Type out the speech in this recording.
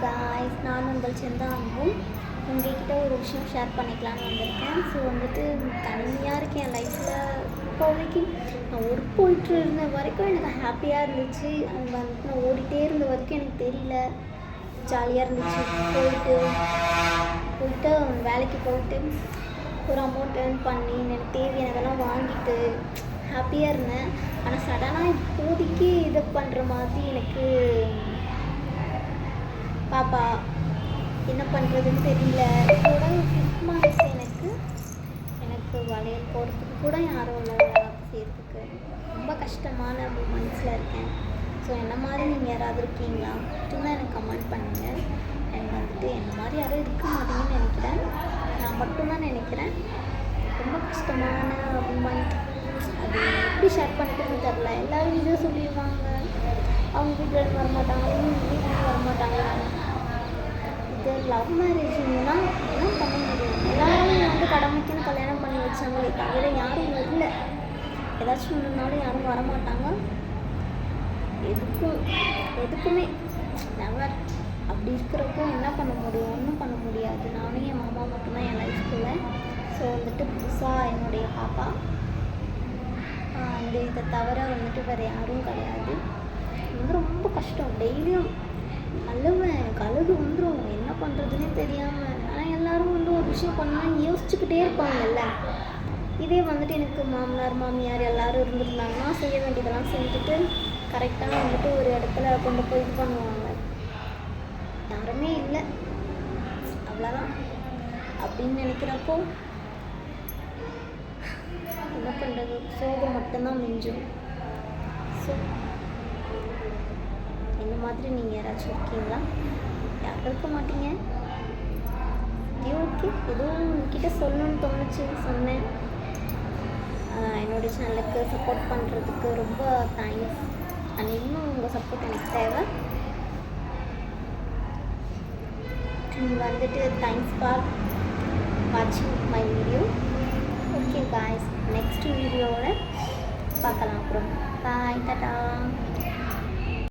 Guys, நான் உங்கள் செந்தாங்கும் உங்கள்கிட்ட ஒரு விஷயம் ஷேர் பண்ணிக்கலான்னு வந்திருக்கேன். ஸோ வந்துட்டு தனியாக இருக்கேன் என் லைஃப்பில். இப்போதைக்கு நான் ஒர்க் போயிட்டு இருந்த வரைக்கும் எனக்கு ஹாப்பியாக இருந்துச்சு. அங்கே வந்துட்டு நான் ஓடிட்டே இருந்த வரைக்கும் எனக்கு தெரியல, ஜாலியாக இருந்துச்சு. போயிட்டு வேலைக்கு போயிட்டு ஒரு அமௌண்ட் ஏர்ன் பண்ணி எனக்கு தேவையானதெல்லாம் வாங்கிட்டு ஹாப்பியாக இருந்தேன். ஆனால் சடனாக இப்போதைக்கு இதை பண்ணுற மாதிரி எனக்கு பாப்பா என்ன பண்ணுறதுன்னு தெரியல. இதோட 5 months எனக்கு வளையல் போகிறதுக்கு கூட யாரும் இல்லை, செய்கிறதுக்கு ரொம்ப கஷ்டமான மனசில் இருக்கேன். ஸோ என்ன மாதிரி நீங்கள் யாராவது இருக்கீங்களா மட்டும்தான் எனக்கு கமெண்ட் பண்ணுங்கள். எனக்கு வந்துட்டு என்ன மாதிரி யாரும் இருக்க மாட்டீங்கன்னு நினைக்கிறேன். நான் மட்டும்தான் நினைக்கிறேன். ரொம்ப கஷ்டமான மந்த். அது எப்படி ஷேர் பண்ணிக்கிறதுன்னு தெரில. எல்லோரும் இதை சொல்லிடுவாங்க, அவங்க வீட்டில் வரமாட்டாங்க, இவங்க வீட்டில் வரமாட்டாங்க. இது லவ் மேரேஜ்னா என்ன பண்ண முடியும்? எல்லாரும் வந்து கடமைக்குன்னு கல்யாணம் பண்ணி வச்சாங்களே தவிர யாரும் வரல. ஏதாச்சும் ஒன்றுனாலும் யாரும் வரமாட்டாங்க. எதுக்குமே நெவர். அப்படி இருக்கிறப்போ என்ன பண்ண முடியும்? ஒன்றும் பண்ண முடியாது. நானும் என் மாமா மட்டும்தான் என் லைஃப்குள்ளே. ஸோ வந்துட்டு புதுசாக என்னுடைய பாப்பா, இதை தவிர வந்துட்டு வேறு யாரும் கிடையாது. வந்து ரொம்ப கஷ்டம். டெய்லியும் அழுவேன், எனக்கு அழுகு வந்துடும், என்ன பண்ணுறதுன்னே தெரியாமல். ஆனால் எல்லோரும் வந்து ஒரு விஷயம் பண்ணால் யோசிச்சுக்கிட்டே இருப்பாங்கல்ல. இதே வந்துட்டு எனக்கு மாமனார் மாமியார் எல்லோரும் இருந்திருந்தாங்கன்னா செய்ய வேண்டியதெல்லாம் செஞ்சுட்டு கரெக்டாக வந்துட்டு ஒரு இடத்துல கொண்டு போய் இது பண்ணுவாங்க. யாருமே இல்லை, அவ்வளோதான் அப்படின்னு நினைக்கிறப்போ என்ன பண்ணுறது? சோகம் மட்டும்தான் மிஞ்சும். ஸோ இந்த மாதிரி நீங்கள் யாராச்சும் இருக்கீங்களா? யாரும் இருக்க மாட்டீங்க. ஓகே, எதுவும் உங்ககிட்ட சொல்லணும்னு தோணுச்சு, சொன்னேன். என்னோடய சேனலுக்கு சப்போர்ட் பண்ணுறதுக்கு ரொம்ப தேங்க்ஸ். அண்ட் இன்னும் உங்கள் சப்போர்ட் எனக்கு தேவை. வந்துட்டு தேங்க்ஸ் ஃபார் வாட்சிங் my video. Okay guys, next வீடியோவில் பார்க்கலாம். அப்புறம் பாய், டாடா.